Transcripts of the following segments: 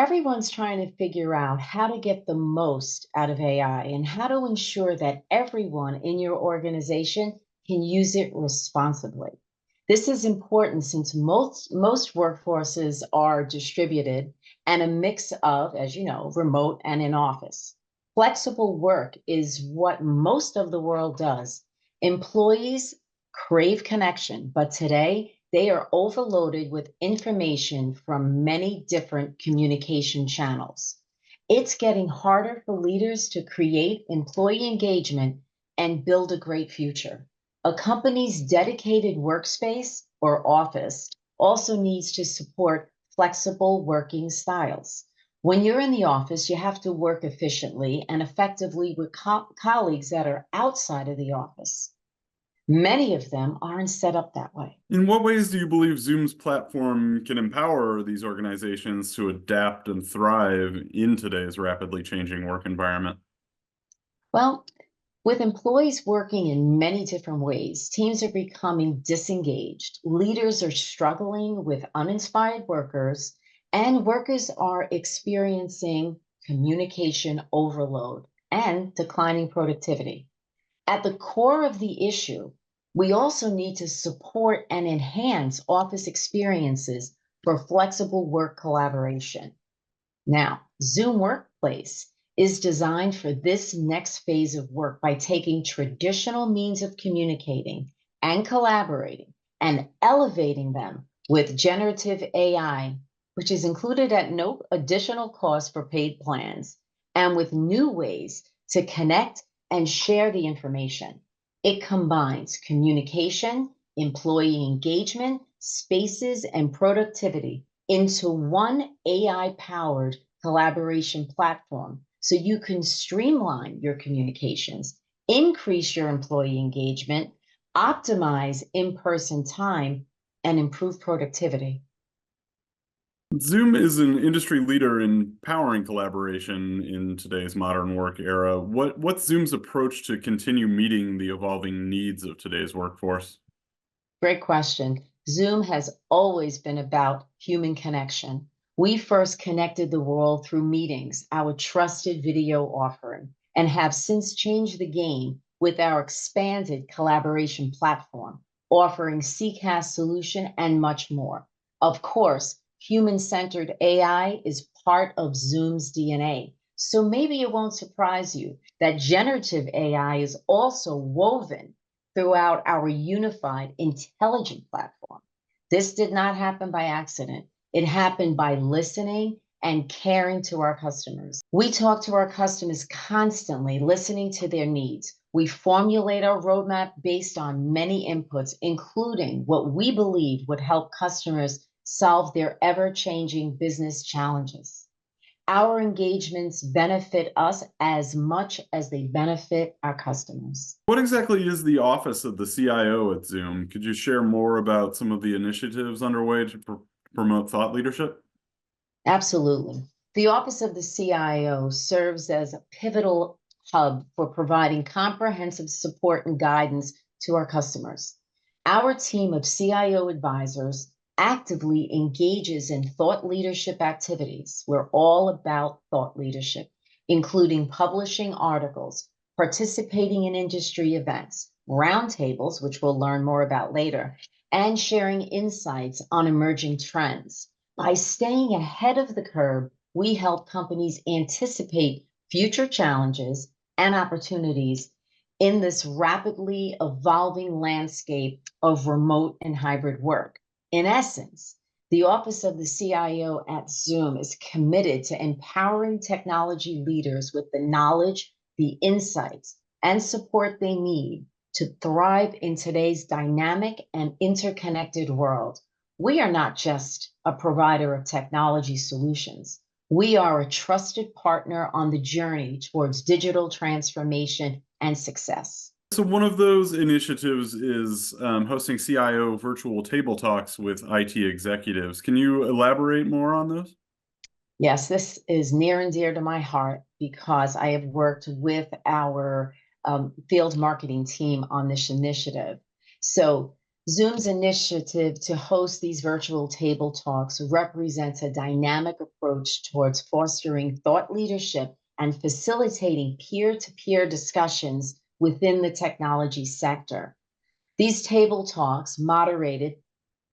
Everyone's trying to figure out how to get the most out of AI and how to ensure that everyone in your organization can use it responsibly. This is important since most workforces are distributed and a mix of, as you know, remote and in office. Flexible work is what most of the world does. Employees crave connection, but today they are overloaded with information from many different communication channels. It's getting harder for leaders to create employee engagement and build a great future. A company's dedicated workspace or office also needs to support flexible working styles. When you're in the office, you have to work efficiently and effectively with colleagues that are outside of the office. Many of them aren't set up that way. In what ways do you believe Zoom's platform can empower these organizations to adapt and thrive in today's rapidly changing work environment? Well, with employees working in many different ways, teams are becoming disengaged. Leaders are struggling with uninspired workers, and workers are experiencing communication overload and declining productivity. At the core of the issue, we also need to support and enhance office experiences for flexible work collaboration. Now, Zoom Workplace is designed for this next phase of work by taking traditional means of communicating and collaborating and elevating them with generative AI, which is included at no additional cost for paid plans, and with new ways to connect and share the information. It combines communication, employee engagement, spaces, and productivity into one AI powered collaboration platform so you can streamline your communications, increase your employee engagement, optimize in person time, and improve productivity. Zoom is an industry leader in powering collaboration in today's modern work era. What's Zoom's approach to continue meeting the evolving needs of today's workforce? Great question. Zoom has always been about human connection. We first connected the world through meetings, our trusted video offering, and have since changed the game with our expanded collaboration platform, offering CCAS solution and much more. Of course, human-centered AI is part of Zoom's DNA. So maybe it won't surprise you that generative AI is also woven throughout our unified intelligent platform. This did not happen by accident. It happened by listening and caring to our customers. We talk to our customers constantly, listening to their needs. We formulate our roadmap based on many inputs, including what we believe would help customers solve their ever-changing business challenges. Our engagements benefit us as much as they benefit our customers. What exactly is the office of the CIO at Zoom? Could you share more about some of the initiatives underway to promote thought leadership? Absolutely. The Office of the CIO serves as a pivotal hub for providing comprehensive support and guidance to our customers. Our team of CIO advisors actively engages in thought leadership activities. We're all about thought leadership, including publishing articles, participating in industry events, roundtables, which we'll learn more about later, and sharing insights on emerging trends. By staying ahead of the curve, we help companies anticipate future challenges and opportunities in this rapidly evolving landscape of remote and hybrid work. In essence, the Office of the CIO at Zoom is committed to empowering technology leaders with the knowledge, the insights, and support they need to thrive in today's dynamic and interconnected world. We are not just a provider of technology solutions. We are a trusted partner on the journey towards digital transformation and success. So one of those initiatives is hosting CIO virtual table talks with IT executives. Can you elaborate more on those? Yes, this is near and dear to my heart because I have worked with our field marketing team on this initiative. So Zoom's initiative to host these virtual table talks represents a dynamic approach towards fostering thought leadership and facilitating peer to peer discussions within the technology sector. These table talks, moderated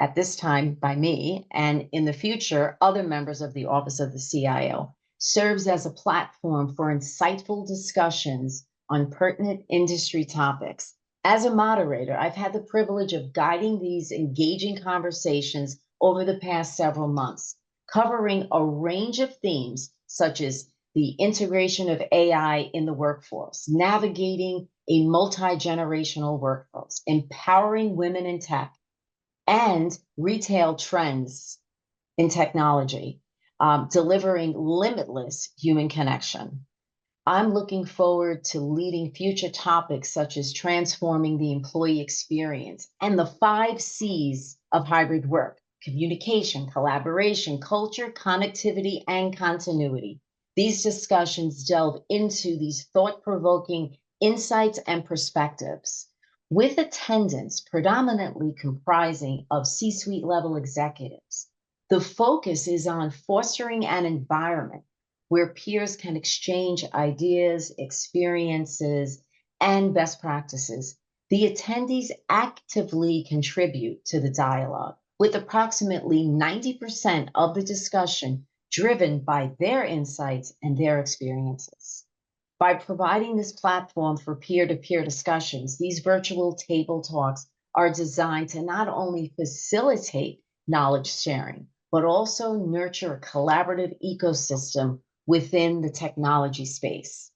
at this time by me and in the future other members of the Office of the CIO, serves as a platform for insightful discussions on pertinent industry topics. As a moderator, I've had the privilege of guiding these engaging conversations over the past several months, covering a range of themes such as the integration of AI in the workforce, navigating a multi generational workforce, empowering women in tech, and retail trends in technology, delivering limitless human connection. I'm looking forward to leading future topics such as transforming the employee experience and the 5 C's of hybrid work: communication, collaboration, culture, connectivity, and continuity. These discussions delve into these thought provoking insights and perspectives, with attendance predominantly comprising of C suite level executives. The focus is on fostering an environment where peers can exchange ideas, experiences, and best practices. The attendees actively contribute to the dialogue, with approximately 90% of the discussion driven by their insights and their experiences. By providing this platform for peer to peer discussions, these virtual table talks are designed to not only facilitate knowledge sharing, but also nurture a collaborative ecosystem within the technology space.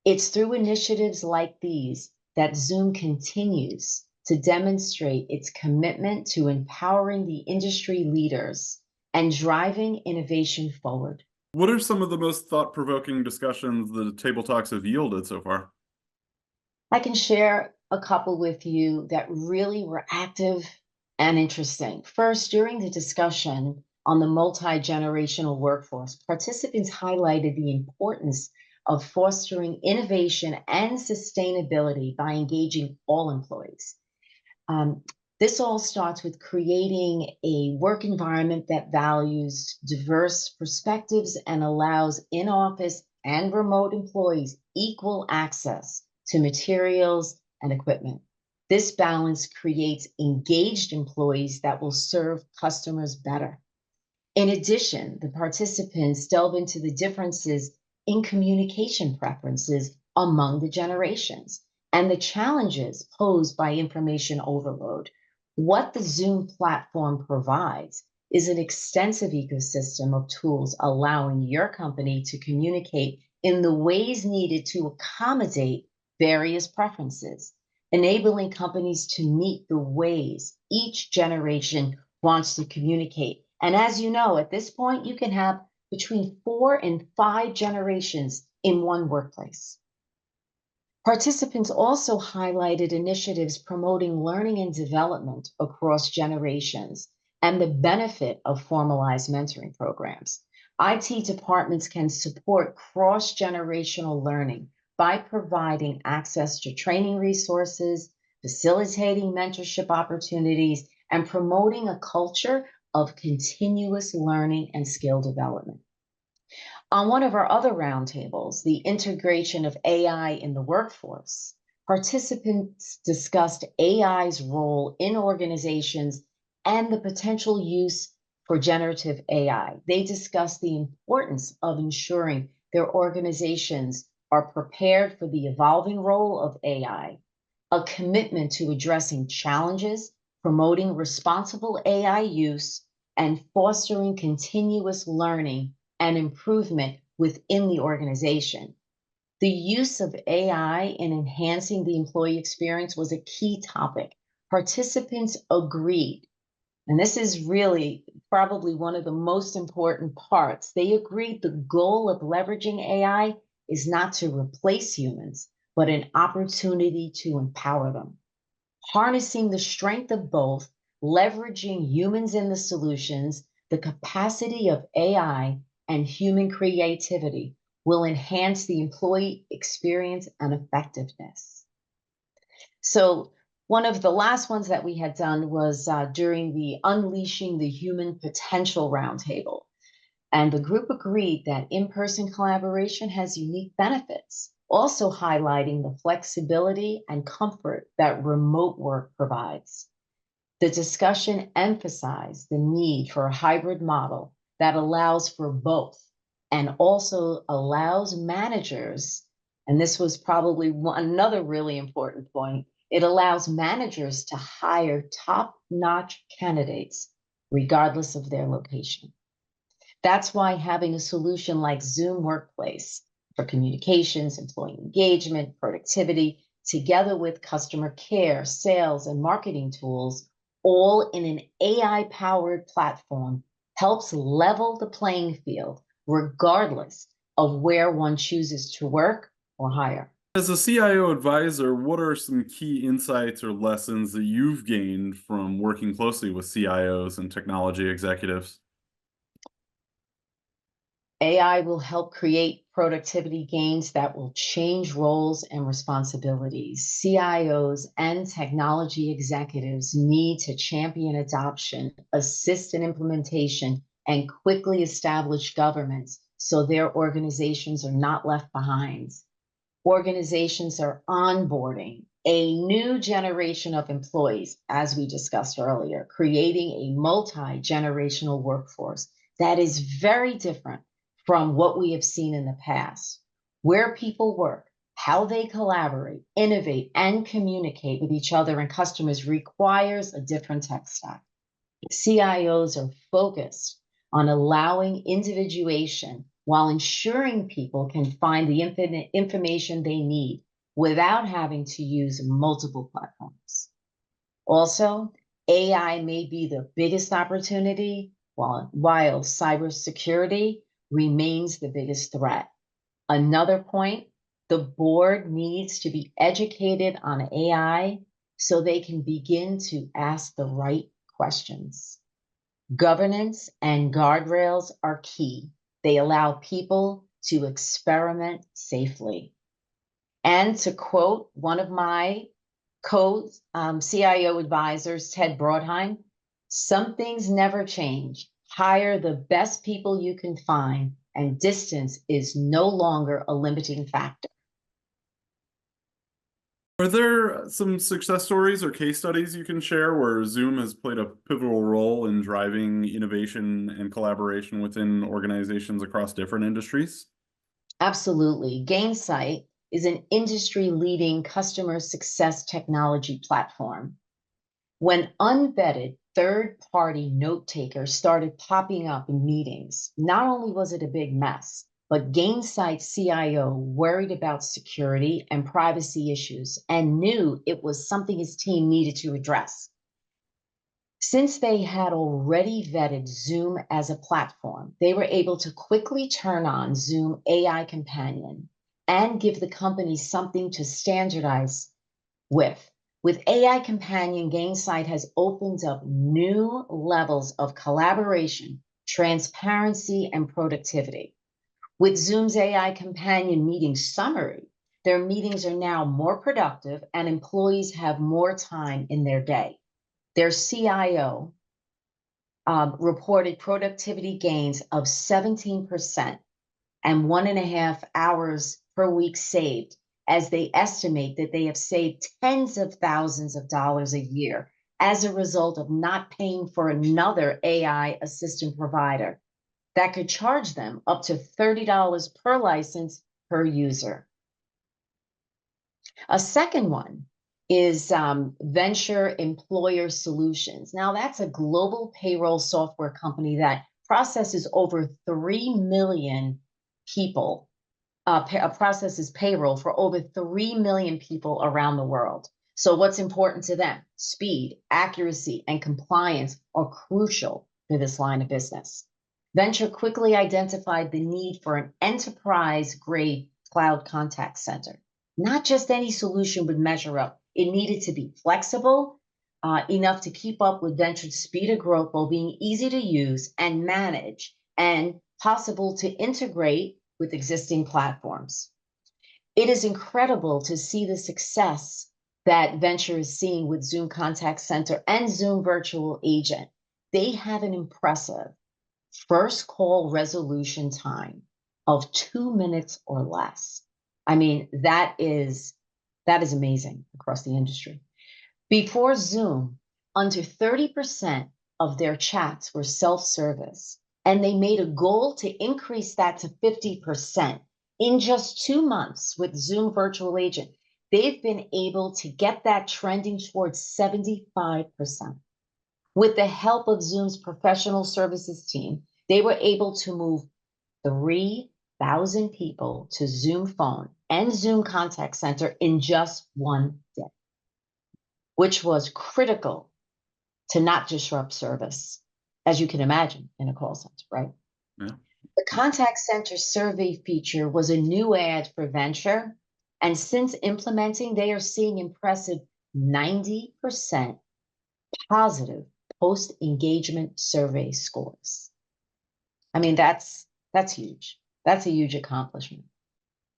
It's through initiatives like these that Zoom continues to demonstrate its commitment to empowering the industry leaders and driving innovation forward. What are some of the most thought-provoking discussions the table talks have yielded so far? I can share a couple with you that really were active and interesting. First, during the discussion on the multi generational workforce, participants highlighted the importance of fostering innovation and sustainability by engaging all employees. Um, this all starts with creating a work environment that values diverse perspectives and allows in office and remote employees equal access to materials and equipment. This balance creates engaged employees that will serve customers better. In addition, the participants delve into the differences in communication preferences among the generations and the challenges posed by information overload. What the Zoom platform provides is an extensive ecosystem of tools allowing your company to communicate in the ways needed to accommodate various preferences, enabling companies to meet the ways each generation wants to communicate. And as you know, at this point, you can have between 4 and 5 generations in one workplace. Participants also highlighted initiatives promoting learning and development across generations and the benefit of formalized mentoring programs. IT departments can support cross generational learning by providing access to training resources, facilitating mentorship opportunities, and promoting a culture of continuous learning and skill development. On one of our other roundtables, the integration of AI in the workforce, participants discussed AI's role in organizations and the potential use for generative AI. They discussed the importance of ensuring their organizations are prepared for the evolving role of AI, a commitment to addressing challenges, promoting responsible AI use, and fostering continuous learning and improvement within the organization. The use of AI in enhancing the employee experience was a key topic. Participants agreed, and this is really probably one of the most important parts. They agreed the goal of leveraging AI is not to replace humans, but an opportunity to empower them. Harnessing the strength of both, leveraging humans in the solutions, the capacity of AI, and human creativity will enhance the employee experience and effectiveness. So, One of the last ones that we had done was during the Unleashing the Human Potential Roundtable. And the group agreed that in person collaboration has unique benefits, also highlighting the flexibility and comfort that remote work provides. The discussion emphasized the need for a hybrid model that allows for both and also allows managers, and this was probably another really important point, it allows managers to hire top notch candidates regardless of their location. That's why having a solution like Zoom Workplace for communications, employee engagement, productivity, together with customer care, sales, and marketing tools, all in an AI powered platform, helps level the playing field regardless of where one chooses to work or hire. As a CIO advisor, what are some key insights or lessons that you've gained from working closely with CIOs and technology executives? AI will help create productivity gains that will change roles and responsibilities. CIOs and technology executives need to champion adoption, assist in implementation, and quickly establish governance so their organizations are not left behind. Organizations are onboarding a new generation of employees, as we discussed earlier, creating a multi generational workforce that is very different from what we have seen in the past. Where people work, how they collaborate, innovate, and communicate with each other and customers requires a different tech stack. CIOs are focused on allowing individuation while ensuring people can find the infinite information they need without having to use multiple platforms. Also, AI may be the biggest opportunity while cybersecurity remains the biggest threat. Another point, the board needs to be educated on AI so they can begin to ask the right questions. Governance and guardrails are key. They allow people to experiment safely. And to quote one of my CIO advisors, Ted Broadheim, some things never change. Hire the best people you can find, and distance is no longer a limiting factor. Are there some success stories or case studies you can share where Zoom has played a pivotal role in driving innovation and collaboration within organizations across different industries? Absolutely. Gainsight is an industry leading customer success technology platform. When unvetted third party note takers started popping up in meetings, not only was it a big mess, but Gainsight CIO worried about security and privacy issues and knew it was something his team needed to address. Since they had already vetted Zoom as a platform, they were able to quickly turn on Zoom AI Companion and give the company something to standardize with. With AI Companion, Gainsight has opened up new levels of collaboration, transparency, and productivity. With Zoom's AI Companion meeting summary, their meetings are now more productive and employees have more time in their day. Their CIO reported productivity gains of 17% and 1.5 hours per week saved, as they estimate that they have saved tens of thousands of dollars a year as a result of not paying for another AI assistant provider that could charge them up to $30 per license per user. A second one is Venture Employer Solutions. Now, that's a global payroll software company that processes over 3 million people, processes payroll for over 3 million people around the world. So, what's important to them? Speed, accuracy, and compliance are crucial for this line of business. Venture quickly identified the need for an enterprise grade cloud contact center. Not just any solution would measure up. It needed to be flexible enough to keep up with Venture's speed of growth while being easy to use and manage and possible to integrate with existing platforms. It is incredible to see the success that Venture is seeing with Zoom Contact Center and Zoom Virtual Agent. They have an impressive first call resolution time of 2 minutes or less. I mean, that is amazing across the industry. Before Zoom, under 30% of their chats were self-service, and they made a goal to increase that to 50% in just 2 months with Zoom Virtual Agent. They've been able to get that trending towards 75%. With the help of Zoom's professional services team, they were able to move 3,000 people to Zoom Phone and Zoom Contact Center in just one day, which was critical to not disrupt service, as you can imagine in a call center, right? Yeah. The contact center survey feature was a new ad for Venture, and since implementing, they are seeing impressive 90% positive post-engagement survey scores. I mean, that's huge. That's a huge accomplishment.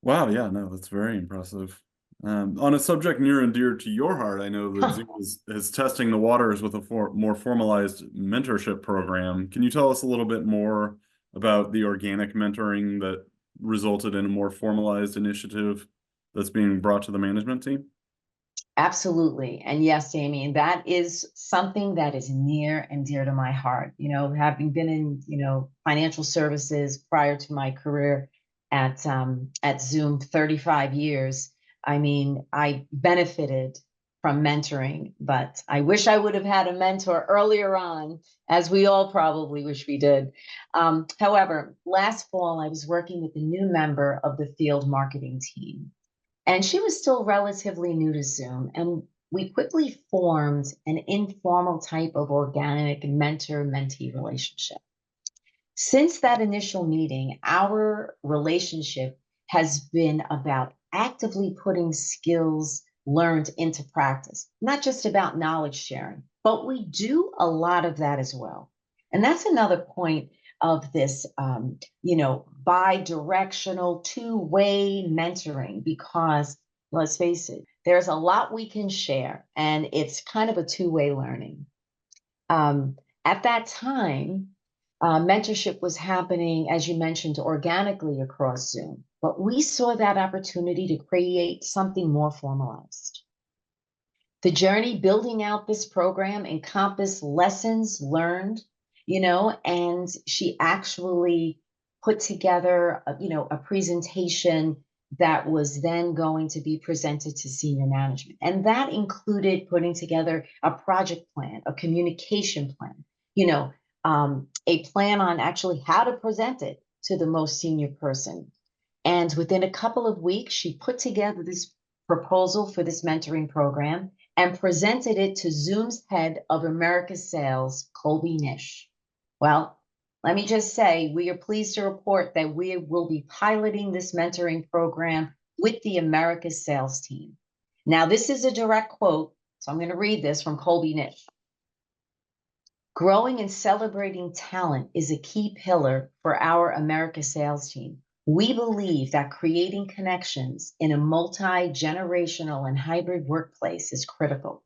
Wow, yeah, no, that's very impressive. On a subject near and dear to your heart, I know that Zoom is testing the waters with a more formalized mentorship program. Can you tell us a little bit more about the organic mentoring that resulted in a more formalized initiative that's being brought to the management team? Absolutely. And yes, Amy, and that is something that is near and dear to my heart. You know, having been in, financial services prior to my career at Zoom 35 years, I mean, I benefited from mentoring, but I wish I would have had a mentor earlier on, as we all probably wish we did. However, last fall, I was working with a new member of the field marketing team. And she was still relatively new to Zoom, and we quickly formed an informal type of organic mentor-mentee relationship. Since that initial meeting, our relationship has been about actively putting skills learned into practice, not just about knowledge sharing, but we do a lot of that as well. And that's another point of this, bi-directional, two-way mentoring, because let's face it, there's a lot we can share, and it's kind of a two-way learning. At that time, mentorship was happening, as you mentioned, organically across Zoom, but we saw that opportunity to create something more formalized. The journey building out this program encompassed lessons learned, and she actually put together, a presentation that was then going to be presented to senior management. And that included putting together a project plan, a communication plan, a plan on actually how to present it to the most senior person. And within a couple of weeks, she put together this proposal for this mentoring program and presented it to Zoom's head of Americas sales, Colby Nish. Well, let me just say, we are pleased to report that we will be piloting this mentoring program with the Americas sales team. Now, this is a direct quote, so I'm going to read this from Colby Nish. Growing and celebrating talent is a key pillar for our Americas sales team. We believe that creating connections in a multi-generational and hybrid workplace is critical.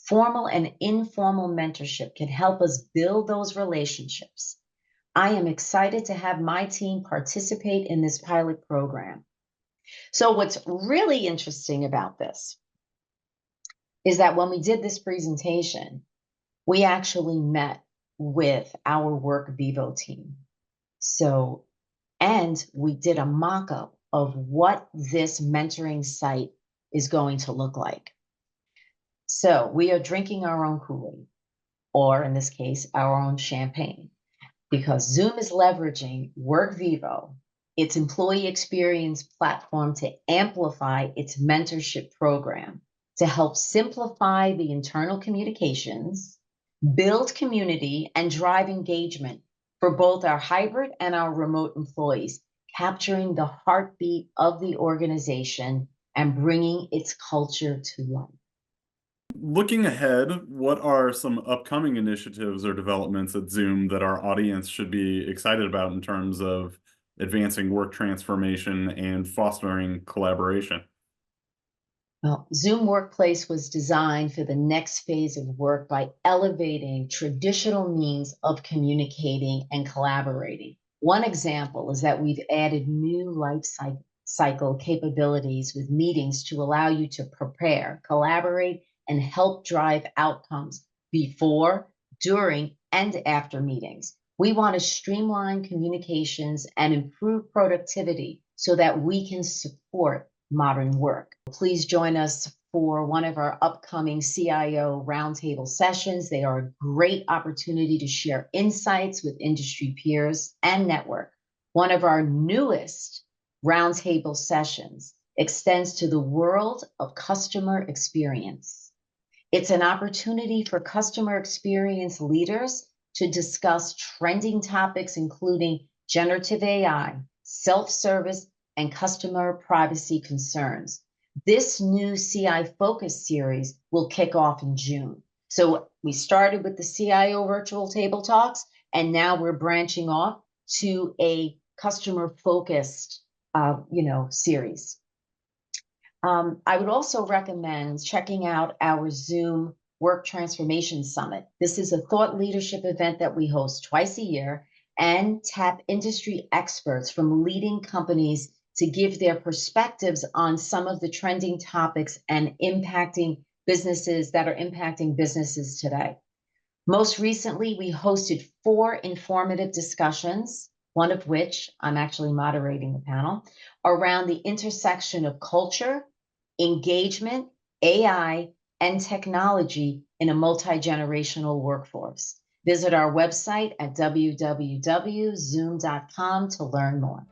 Formal and informal mentorship can help us build those relationships. I am excited to have my team participate in this pilot program. So what's really interesting about this is that when we did this presentation, we actually met with our Workvivo team. And we did a mock-up of what this mentoring site is going to look like. So we are drinking our own Kool-Aid, or in this case, our own champagne, because Zoom is leveraging Workvivo, its employee experience platform, to amplify its mentorship program to help simplify the internal communications, build community, and drive engagement for both our hybrid and our remote employees, capturing the heartbeat of the organization and bringing its culture to life. Looking ahead, what are some upcoming initiatives or developments at Zoom that our audience should be excited about in terms of advancing work transformation and fostering collaboration? Well, Zoom Workplace was designed for the next phase of work by elevating traditional means of communicating and collaborating. One example is that we've added new cycle capabilities with meetings to allow you to prepare, collaborate, and help drive outcomes before, during, and after meetings. We want to streamline communications and improve productivity so that we can support modern work. Please join us for one of our upcoming CIO roundtable sessions. They are a great opportunity to share insights with industry peers and network. One of our newest roundtable sessions extends to the world of customer experience. It's an opportunity for customer experience leaders to discuss trending topics, including generative AI, self-service, and customer privacy concerns. This new CI Focus series will kick off in June. So we started with the CIO virtual table talks, and now we're branching off to a customer focused, series. I would also recommend checking out our Zoom Work Transformation Summit. This is a thought leadership event that we host twice a year and tap industry experts from leading companies to give their perspectives on some of the trending topics and impacting businesses that are impacting businesses today. Most recently, we hosted 4 informative discussions, one of which I'm actually moderating the panel, around the intersection of culture, engagement, AI, and technology in a multi-generational workforce. Visit our website at www.zoom.com to learn more.